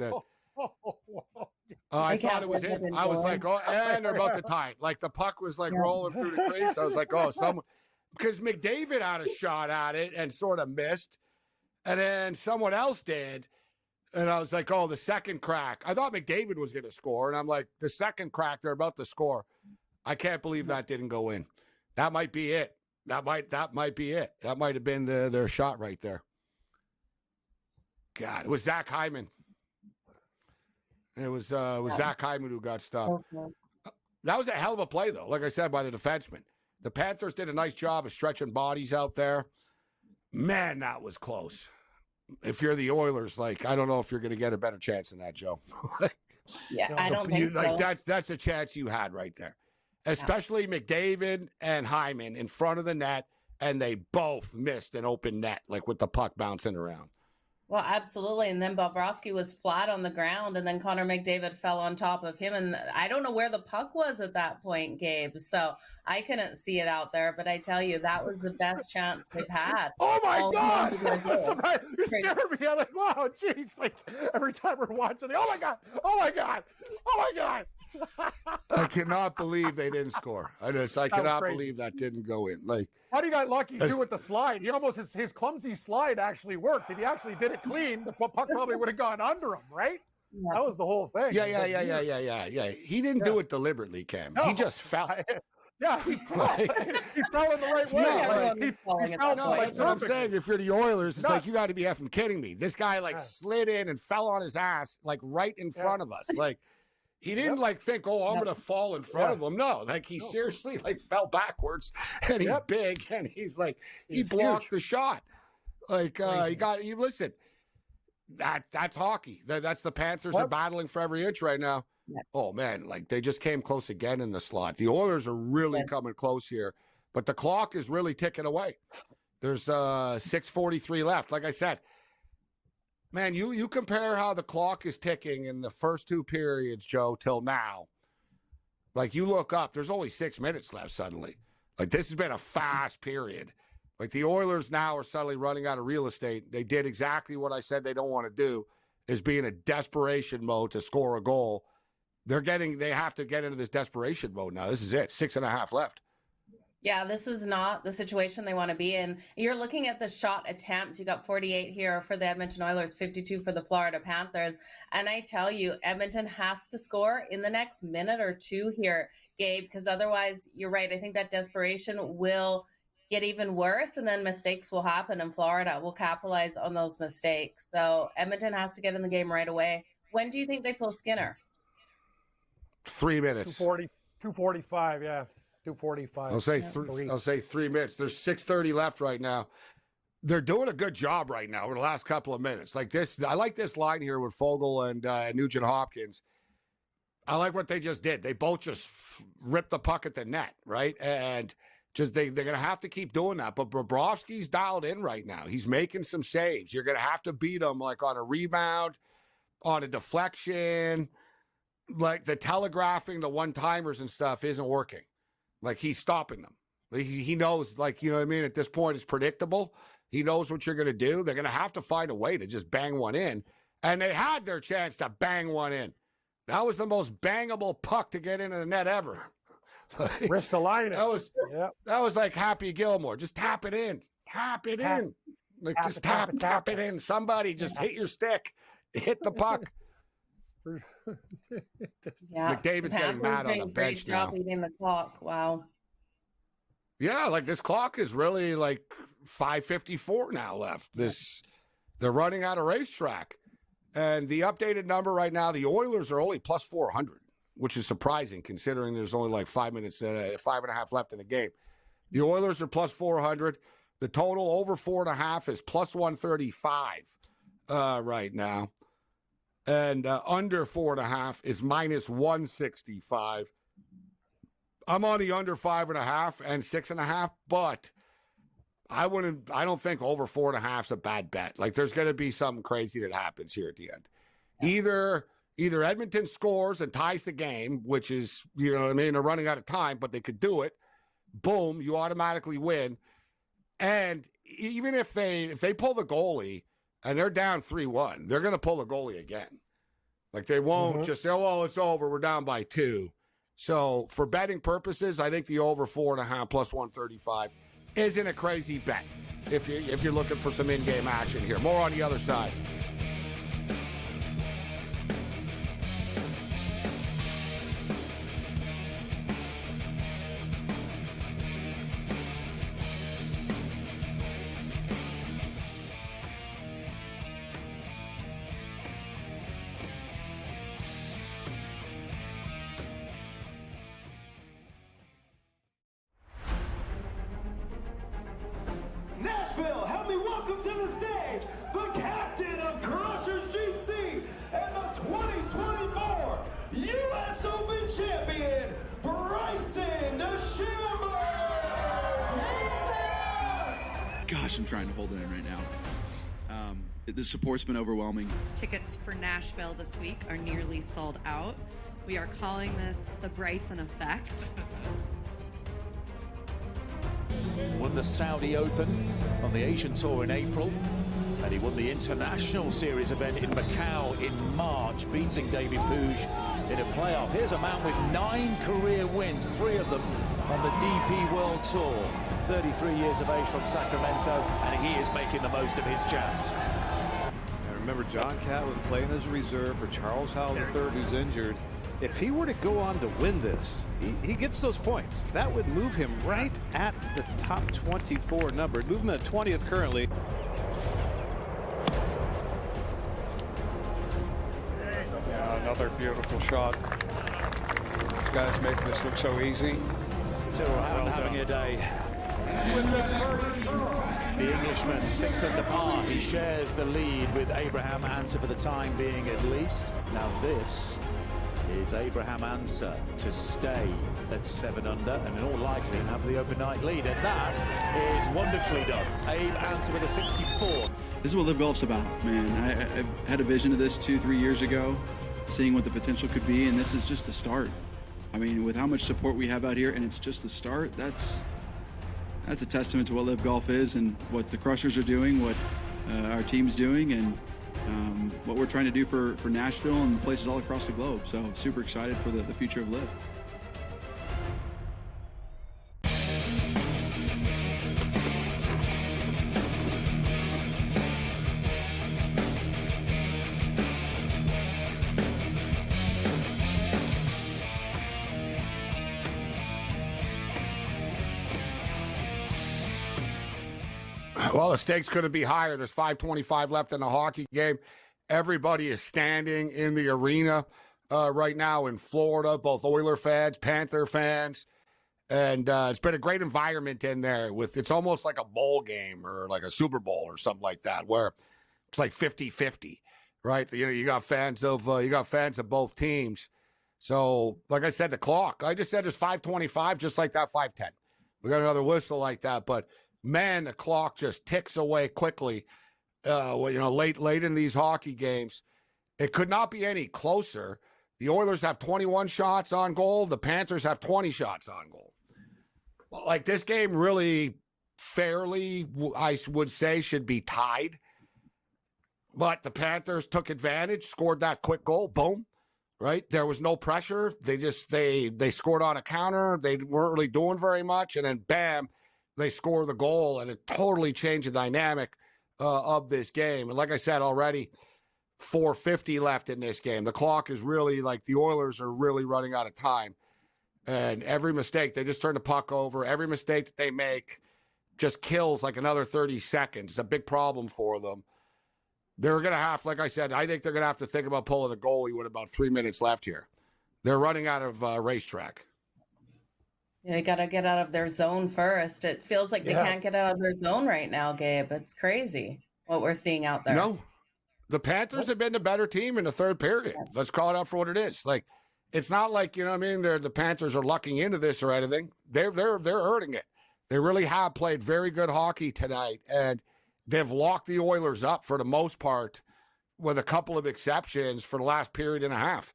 I thought it was him. I was like, oh, and they're about to tie it. Like the puck was like rolling through the crease. I was like, oh, someone. Because McDavid had a shot at it and sort of missed. And then someone else did. And I was like, oh, the second crack. I thought McDavid was going to score. And I'm like, the second crack, they're about to score. I can't believe that didn't go in. That might be it. That might be it. That might have been their shot right there. God, it was Zach Hyman. It was Zach Hyman who got stopped. That was a hell of a play, though, like I said, by the defenseman. The Panthers did a nice job of stretching bodies out there. Man, that was close. If you're the Oilers, like, I don't know if you're going to get a better chance than that, Joe. Yeah, I don't think so. Like, that's a chance you had right there. Especially McDavid and Hyman in front of the net, and they both missed an open net, like with the puck bouncing around. Well, absolutely. And then Bobrovsky was flat on the ground, and then Connor McDavid fell on top of him. And I don't know where the puck was at that point, Gabe. So I couldn't see it out there. But I tell you, that was the best chance they've had. Oh, my God. You're scaring me. I'm like, wow, jeez. Like every time we're watching, oh, my God. Oh, my God. Oh, my God. I cannot believe they didn't score. I cannot believe that didn't go in. Like, how do you got lucky too with the slide? He almost his clumsy slide actually worked. If he actually did it clean, the puck probably would have gone under him, right? Yeah. That was the whole thing. Yeah. He didn't do it deliberately, Cam. No. He just fell. Yeah, he fell. He fell in the right way. That's what I'm saying. If you're the Oilers, it's like, you got to be effing kidding me. This guy slid in and fell on his ass like right in front of us. Like, he didn't think, oh, I'm going to fall in front of him. No, like he seriously fell backwards, and he's big, and he's like, he blocked the shot. Like listen, that's hockey. That's the Panthers are battling for every inch right now. Yeah. Oh man, like they just came close again in the slot. The Oilers are really coming close here, but the clock is really ticking away. There's 6:43 left. Like I said, man, you compare how the clock is ticking in the first two periods, Joe, till now. Like, you look up, there's only 6 minutes left suddenly. Like, this has been a fast period. Like, the Oilers now are suddenly running out of real estate. They did exactly what I said they don't want to do, is be in a desperation mode to score a goal. They have to get into this desperation mode now. This is it. 6.5 left. Yeah, this is not the situation they want to be in. You're looking at the shot attempts. You got 48 here for the Edmonton Oilers, 52 for the Florida Panthers. And I tell you, Edmonton has to score in the next minute or two here, Gabe, because otherwise, you're right. I think that desperation will get even worse, and then mistakes will happen, and Florida will capitalize on those mistakes. So Edmonton has to get in the game right away. When do you think they pull Skinner? 3 minutes. 2:45, yeah. 2:45. I'll say 3 minutes. There's 6:30 left right now. They're doing a good job right now over the last couple of minutes. Like this, I like this line here with Fogle and Nugent Hopkins. I like what they just did. They both just ripped the puck at the net, right? And just they're going to have to keep doing that. But Bobrovsky's dialed in right now. He's making some saves. You're going to have to beat him like on a rebound, on a deflection. Like the telegraphing, the one-timers and stuff isn't working. Like, he's stopping them. He knows, like, you know what I mean? At this point, it's predictable. He knows what you're going to do. They're going to have to find a way to just bang one in. And they had their chance to bang one in. That was the most bangable puck to get into the net ever. Wrist to line it. That was like Happy Gilmore. Just tap it in. Tap it in. Like just tap it in. Somebody just hit your stick. Hit the puck. McDavid's getting mad on the bench now. Eating the clock. Wow. Yeah, like this clock is really like 5:54 now left. They're running out of racetrack. And the updated number right now, the Oilers are only plus 400, which is surprising considering there's only like 5 minutes, 5.5 left in the game. The Oilers are plus 400. The total over 4.5 is plus 135 right now. And under 4.5 is minus 165. I'm on the under 5.5 and 6.5, but I don't think over 4.5 is a bad bet. Like there's going to be something crazy that happens here at the end. Either Edmonton scores and ties the game, which is, you know what I mean, they're running out of time, but they could do it. Boom, you automatically win. And even if they pull the goalie and they're down 3-1, they're going to pull the goalie again. Like they won't just say, oh, it's over, we're down by 2. So for betting purposes, I think the over 4.5 plus 135 isn't a crazy bet if you're looking for some in-game action here. More on the other side. Nashville, help me welcome to the stage the captain of Crushers GC and the 2024 U.S. Open champion, Bryson DeChambeau! Gosh, I'm trying to hold it in right now. The support's been overwhelming. Tickets for Nashville this week are nearly sold out. We are calling this the Bryson effect. Won the Saudi Open on the Asian Tour in April, and he won the International Series event in Macau in March, beating David Puig in a playoff. Here's a man with 9 career wins, 3 of them on the DP World Tour. 33 years of age from Sacramento, and he is making the most of his chance. I remember John Catlin playing as a reserve for Charles Howell III, who's injured. If he were to go on to win this, he gets those points. That would move him right at the top 24 number. Move him at 20th currently. Yeah, another beautiful shot. These guys make this look so easy. Having a day. The Englishman, 6 under par. He shares the lead with Abraham Ancer for the time being, at least. Now this is Abraham Ancer to stay at 7 under and in all likelihood have the open night lead, and that is wonderfully done. Abe Ancer with a 64. This is what Live Golf's about, man. I had a vision of this 2-3 years ago, seeing what the potential could be, and this is just the start. I mean, with how much support we have out here, and it's just the start, that's a testament to what Live Golf is and what the Crushers are doing, what our team's doing, and what we're trying to do for Nashville and places all across the globe. So super excited for the future of Live. Well, the stakes couldn't be higher. There's 5:25 left in the hockey game. Everybody is standing in the arena right now in Florida, both Oiler fans, Panther fans. And it's been a great environment in there. It's almost like a bowl game or like a Super Bowl or something like that, where it's like 50-50, right? You know, you got fans of both teams. So, like I said, the clock. I just said it's 5:25, just like that 5:10. We got another whistle like that, but man, the clock just ticks away quickly. Late in these hockey games, it could not be any closer. The Oilers have 21 shots on goal. The Panthers have 20 shots on goal. Like, this game really fairly, I would say, should be tied. But the Panthers took advantage, scored that quick goal. Boom. right? There was no pressure. They scored on a counter. They weren't really doing very much. And then, bam, they score the goal. And it totally changed the dynamic of this game. And like I said already, 4:50 left in this game. The clock is really the Oilers are really running out of time. And every mistake, they just turn the puck over. Every mistake that they make just kills another 30 seconds. It's a big problem for them. They're going to have, like I said, I think they're going to have to think about pulling the goalie with about 3 minutes left here. They're running out of racetrack. Yeah, they got to get out of their zone first. It feels like they can't get out of their zone right now, Gabe. It's crazy what we're seeing out there. No, the Panthers have been the better team in the third period. Let's call it out for what it is. It's not like, you know what I mean, the Panthers are lucking into this or anything. They're earning it. They really have played very good hockey tonight, and they've locked the Oilers up for the most part, with a couple of exceptions for the last period and a half.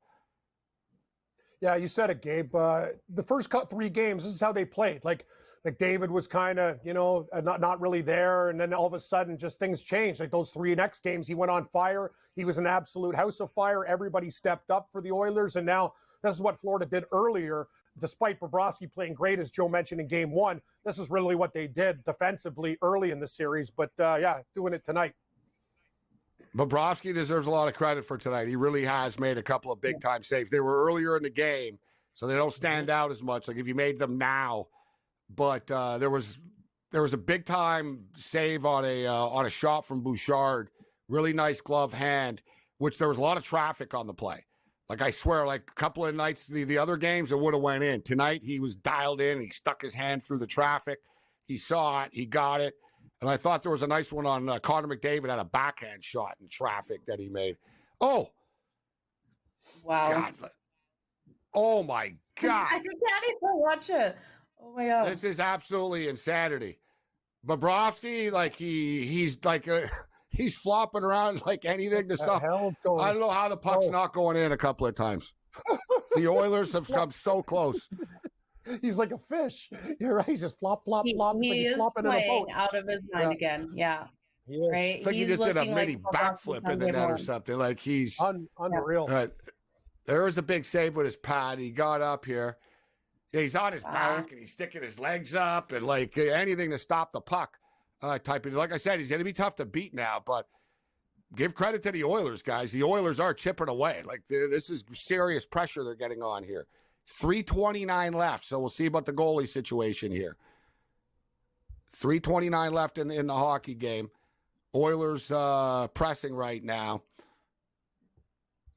Yeah, you said it, Gabe. The first 3 games, this is how they played. Like McDavid was kind of, not really there, and then all of a sudden, just things changed. Like those 3 next games, he went on fire. He was an absolute house of fire. Everybody stepped up for the Oilers, and now this is what Florida did earlier. Despite Bobrovsky playing great, as Joe mentioned in Game 1, this is really what they did defensively early in the series. But, doing it tonight. Bobrovsky deserves a lot of credit for tonight. He really has made a couple of big-time saves. They were earlier in the game, so they don't stand out as much. Like if you made them now. But there was a big-time save on a shot from Bouchard. Really nice glove hand, which there was a lot of traffic on the play. I swear, a couple of nights, the other games, it would have went in. Tonight, he was dialed in. He stuck his hand through the traffic. He saw it. He got it. And I thought there was a nice one on Connor McDavid had a backhand shot in traffic that he made. Oh. Wow. God. Oh, my God. I can't even watch it. Oh, my God. This is absolutely insanity. Bobrovsky, he's flopping around like anything to stop. I don't know how the puck's not going in a couple of times. The Oilers have come so close. He's like a fish. You're right. He's just flop, flop, flop. He is playing out of his mind again. Yeah. Right. It's like he just did a mini backflip in the net or something. Like he's unreal. There was a big save with his pad. He got up here. He's on his back and he's sticking his legs up and anything to stop the puck. Type of, like I said, he's going to be tough to beat now, but give credit to the Oilers, guys. The Oilers are chipping away. This is serious pressure they're getting on here. 3:29 left, so we'll see about the goalie situation here. 3:29 left in the hockey game. Oilers pressing right now.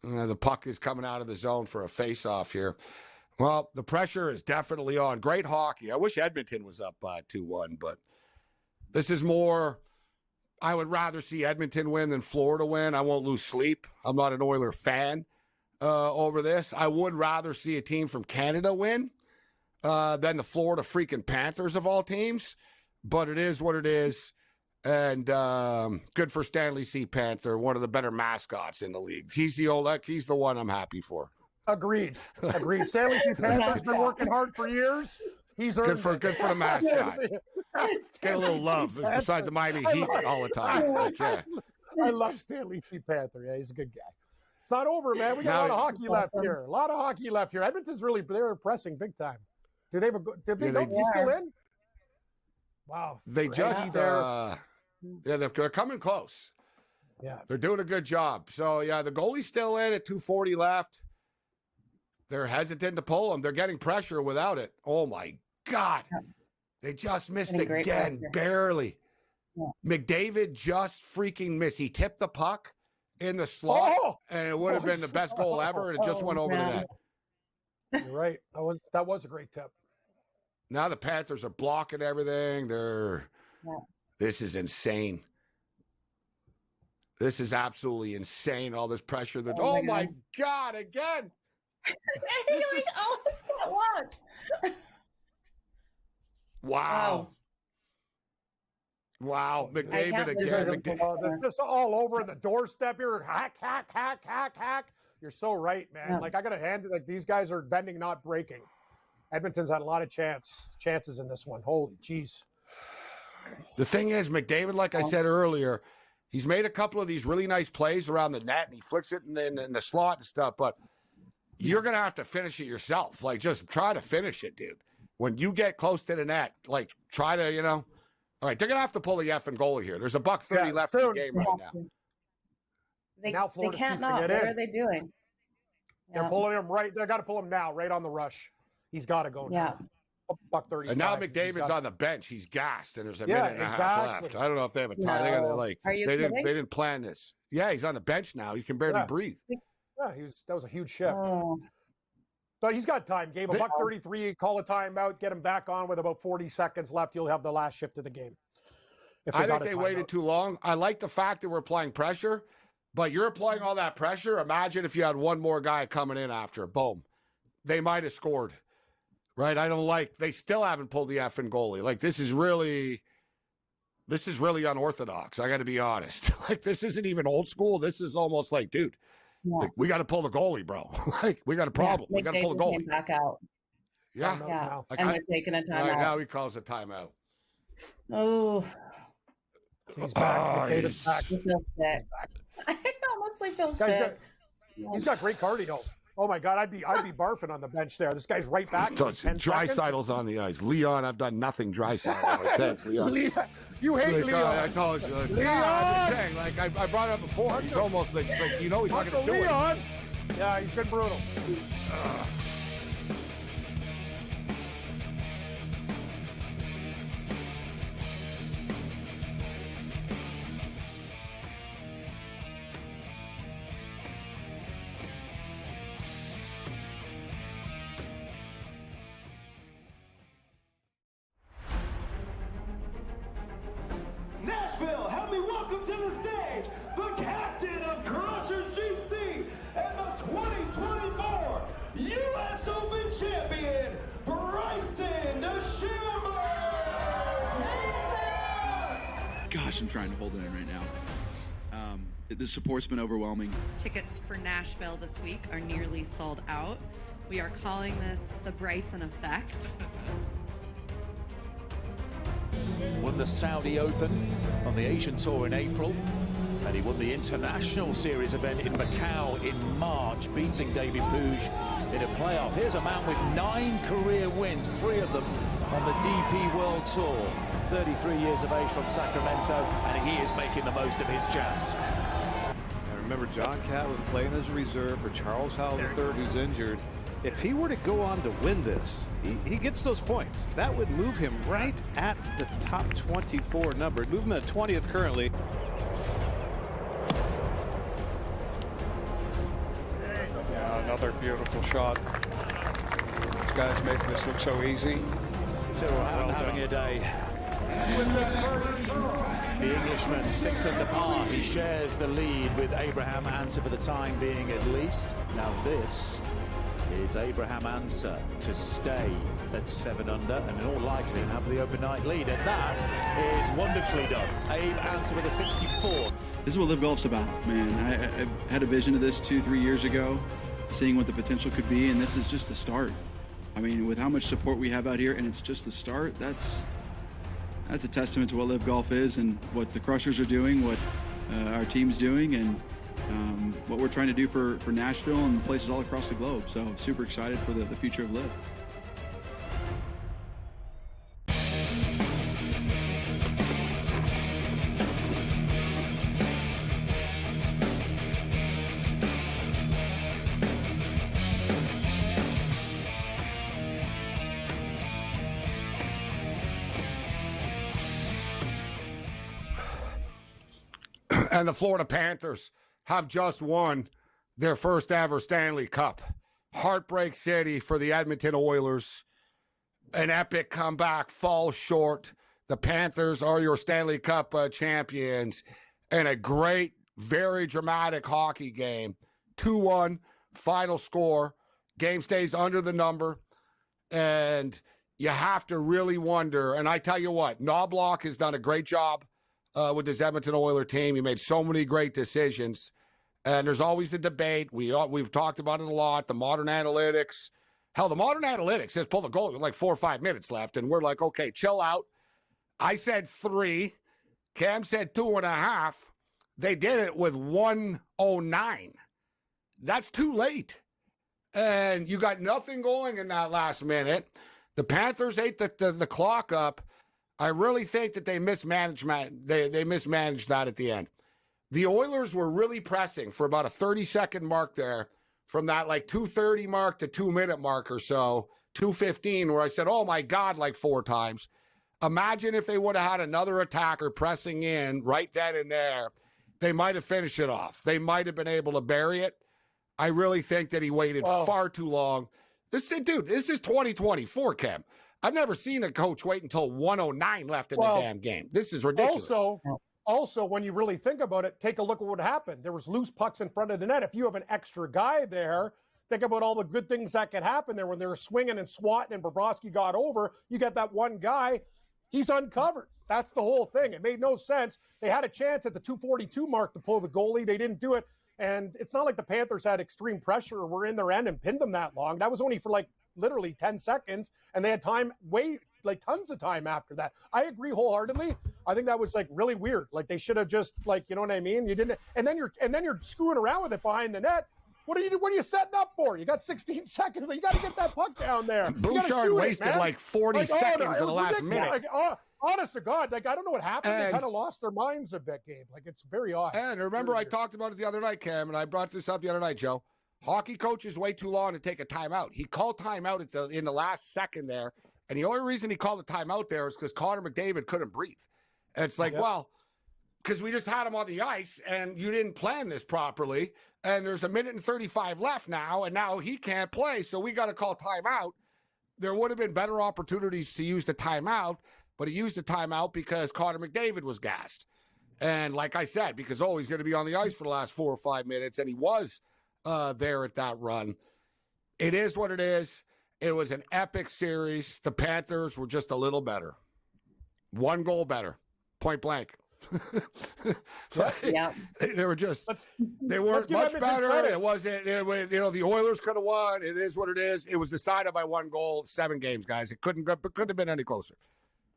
The puck is coming out of the zone for a face-off here. Well, the pressure is definitely on. Great hockey. I wish Edmonton was up 2-1, but this is more, I would rather see Edmonton win than Florida win. I won't lose sleep. I'm not an Oiler fan over this. I would rather see a team from Canada win than the Florida freaking Panthers of all teams. But it is what it is. And good for Stanley C. Panther, one of the better mascots in the league. He's the one I'm happy for. Agreed. Stanley C. Panther's been working hard for years. He's earned good for the mascot. Get a little love besides the Miami Heat all the time. I love Stanley C. Panther. Yeah, he's a good guy. It's not over, man. We got a lot of hockey left here. A lot of hockey left here. Edmonton's they're pressing big time. Do they have he's still in? Wow. They just they're coming close. Yeah. They're doing a good job. So the goalie's still in at 2:40 left. They're hesitant to pull him. They're getting pressure without it. Oh my God. They just missed again, barely. Yeah. McDavid just freaking missed. He tipped the puck in the slot, and it would have been the best goal ever, and it just went over the net. You're right. That was a great tip. Now the Panthers are blocking everything. This is insane. This is absolutely insane, all this pressure. Oh my God, again. We almost got one. Wow. McDavid again. Just all over the doorstep here. Hack. You're so right, man. I got to hand it. These guys are bending, not breaking. Edmonton's had a lot of chances in this one. Holy jeez. The thing is, McDavid, like I said earlier, he's made a couple of these really nice plays around the net, and he flicks it in the slot and stuff, but you're going to have to finish it yourself. Like, just try to finish it, dude. When you get close to the net, like, try to, you know. All right, they're going to have to pull the effing goalie here. There's $1.30 left in the game right now. They Florida's can't keeping not. it What in. are they doing? They're pulling him right. They got to pull him now, right on the rush. He's got to go now. $1.35. And now McDavid's on the bench. He's gassed, and there's a minute and a half left. I don't know if they have a time. They got to they didn't plan this. Yeah, he's on the bench now. He can barely breathe. Yeah, that was a huge shift. But he's got time, Gabe. $1.33, call a timeout, get him back on with about 40 seconds left. You'll have the last shift of the game. I think they waited too long. I like the fact that we're applying pressure, but you're applying all that pressure. Imagine if you had one more guy coming in after. Boom. They might have scored. Right? They still haven't pulled the effing goalie. Like, this is really unorthodox. I got to be honest. Like, this isn't even old school. This is almost like, dude, like, we got to pull the goalie, bro. Like, we got a problem. We got to pull the goalie. Back out. Yeah. Like, and they're taking a timeout. Right, now he calls a timeout. Oh. He's back. McDavid's back. I honestly feel sick. He's got great cardio. Oh my God, I'd be barfing on the bench there. This guy's right back. Dreisaitl's on the ice. Leon, I've done nothing. Draisaitl. Thanks, Leon. You hate Leon. I told you. Leon! Like, I brought it up before. He's almost like he's not going to do Leon. Yeah, he's been brutal. Nashville, help me welcome to the stage the captain of Crushers GC and the 2024 U.S. Open champion, Bryson DeChambeau! Gosh, I'm trying to hold it in right now. The support's been overwhelming. Tickets for Nashville this week are nearly sold out. We are calling this the Bryson effect. Won the Saudi Open on the Asian Tour in April, and he won the International Series event in Macau in March, beating David Puig in a playoff. Here's a man with 9 career wins, 3 of them on the DP World Tour. 33 years of age from Sacramento, and he is making the most of his chance. I remember John Catlin playing as a reserve for Charles Howell III, who's injured. If he were to go on to win this, he gets those points. That would move him right at the top 24 number. Move him at 20th currently. Yeah, another beautiful shot. This guy's making this look so easy. So having a day. The Englishman 6 under par. He shares the lead with Abraham Ancer for the time being, at least. Now this is Abraham Ancer to stay at 7 under and in all likelihood have the open night lead, and that is wonderfully done. Abe Ancer with a 64. This is what Live Golf's about, man. I had a vision of this 2-3 years ago, seeing what the potential could be, and this is just the start. I mean, with how much support we have out here, and it's just the start, that's a testament to what Live Golf is and what the Crushers are doing, what our team's doing, and what we're trying to do for Nashville and places all across the globe. So super excited for the future of Live. And the Florida Panthers have just won their first ever Stanley Cup. Heartbreak City for the Edmonton Oilers. An epic comeback, falls short. The Panthers are your Stanley Cup champions. And a great, very dramatic hockey game. 2-1, final score. Game stays under the number. And you have to really wonder. And I tell you what, Knobloch has done a great job with this Edmonton Oilers team. He made so many great decisions. And there's always a debate. We've talked about it a lot. The modern analytics. Hell, the modern analytics has pulled a goal with like 4 or 5 minutes left. And we're like, okay, chill out. I said 3. Cam said 2.5. They did it with 1:09. That's too late. and you got nothing going in that last minute. The Panthers ate the clock up. I really think that they mismanaged that at the end. The Oilers were really pressing for about a 30-second mark there, from that like 2:30 mark to 2-minute mark or so, 2:15, where I said, oh my God, like 4 times. Imagine if they would have had another attacker pressing in right then and there. They might have finished it off. They might have been able to bury it. I really think that he waited far too long. This is 2024, Cam. I've never seen a coach wait until 1:09 left in the damn game. This is ridiculous. Also, when you really think about it, take a look at what happened. There was loose pucks in front of the net. If you have an extra guy there, think about all the good things that could happen there when they were swinging and swatting and Bobrovsky got over. You got that one guy, he's uncovered. That's the whole thing. It made no sense. They had a chance at the 2:42 mark to pull the goalie. They didn't do it. And it's not like the Panthers had extreme pressure or were in their end and pinned them that long. That was only for like literally 10 seconds. And they had time, tons of time after that. I agree wholeheartedly. I think that was like really weird. Like they should have just you know what I mean? You didn't, and then you're screwing around with it behind the net. What are you setting up for? You got 16 seconds. You got to get that puck down there. Bouchard wasted like 40 seconds in the last minute. Honest to God, I don't know what happened. They kind of lost their minds a bit, Gabe. It's very odd. And remember, I talked about it the other night, Cam, and I brought this up the other night, Joe. Hockey coaches wait too long to take a timeout. He called timeout in the last second there, and the only reason he called a timeout there is because Connor McDavid couldn't breathe. And it's like, well, because we just had him on the ice, and you didn't plan this properly, and there's 1:35 left now, and now he can't play, so we got to call timeout. There would have been better opportunities to use the timeout, but he used the timeout because Connor McDavid was gassed. And like I said, because, he's going to be on the ice for the last 4 or 5 minutes, and he was there at that run. It is what it is. It was an epic series. The Panthers were just a little better. 1 goal better, point blank. They weren't much better. It wasn't, the Oilers could have won. It is what it is. It was decided by 1 goal, 7 games, guys. It couldn't have been any closer.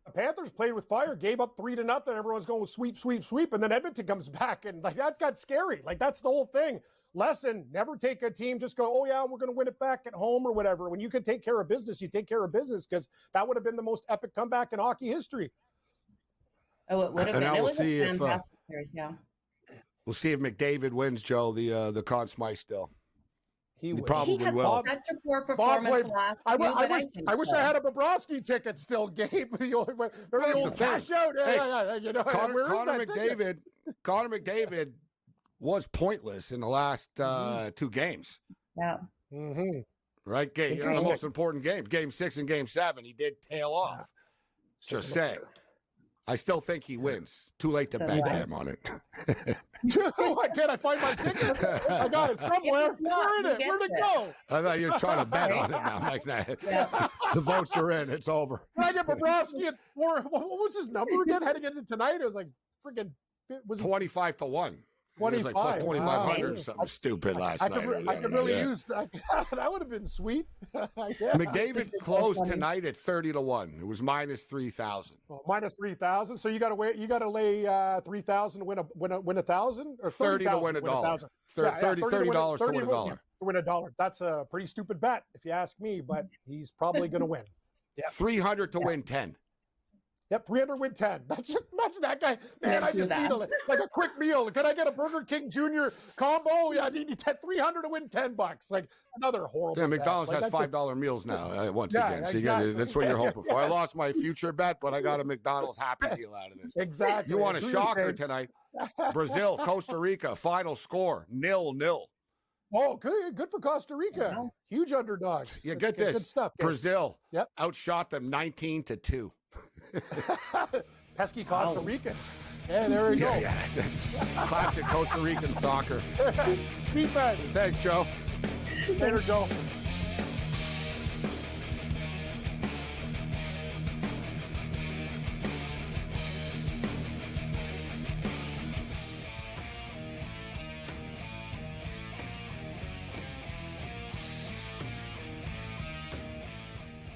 The Panthers played with fire, gave up 3-0. Everyone's going sweep, sweep, sweep. And then Edmonton comes back and that got scary. That's the whole thing. Lesson, never take a team, just go, we're going to win it back at home or whatever. When you can take care of business, you take care of business, because that would have been the most epic comeback in hockey history. Oh, it would have been. Now it we'll was see a fantastic series, we'll see if McDavid wins, Joe, the Conn Smythe still. He probably had will. Such a poor performance last I year. wish I had a Bobrovsky ticket still, Gabe. The old cash out. Connor McDavid was pointless in the last 2 games. Yeah. Mm-hmm. Right, Gabe? The most important game, Game 6 and Game 7, he did tail off. Just saying. I still think he wins. Too late to bet him on it. Why can't I find my ticket? I got it somewhere. Where'd it go? I thought you were trying to bet on it now. Like that. The votes are in. It's over. I get Bobrovsky at 4. What was his number again heading into tonight? It was like freaking 25-1. 25. It was like plus 2,500 or something stupid last night. I could really use that. That would have been sweet. McDavid closed tonight at 30-1. It was minus 3,000. Oh, minus 3,000. So you got to wait. You got to lay 3,000 to win 1,000, or 30 to win $1. $30 to win $1. To win $1. That's a pretty stupid bet, if you ask me. But he's probably going to win. Yeah. 300 to win 10. Yep, 300 win 10. That's just, imagine that guy. Man, I just need a quick meal. Can I get a Burger King Jr. combo? Yeah, I need 300 to win $10. Like another horrible. Yeah, McDonald's has $5 meals now. Once again, so exactly. That's what you're hoping for. I lost my future bet, but I got a McDonald's Happy Deal out of this. Exactly. You want a shocker tonight? Brazil, Costa Rica, final score 0-0. Oh, good for Costa Rica. Huge underdogs. Yeah, get this. Good stuff. Brazil outshot them 19-2. Pesky Costa Ricans. Yeah, there we go. Yeah, that's classic Costa Rican soccer. Defense. Thanks, Joe. Later, Joe.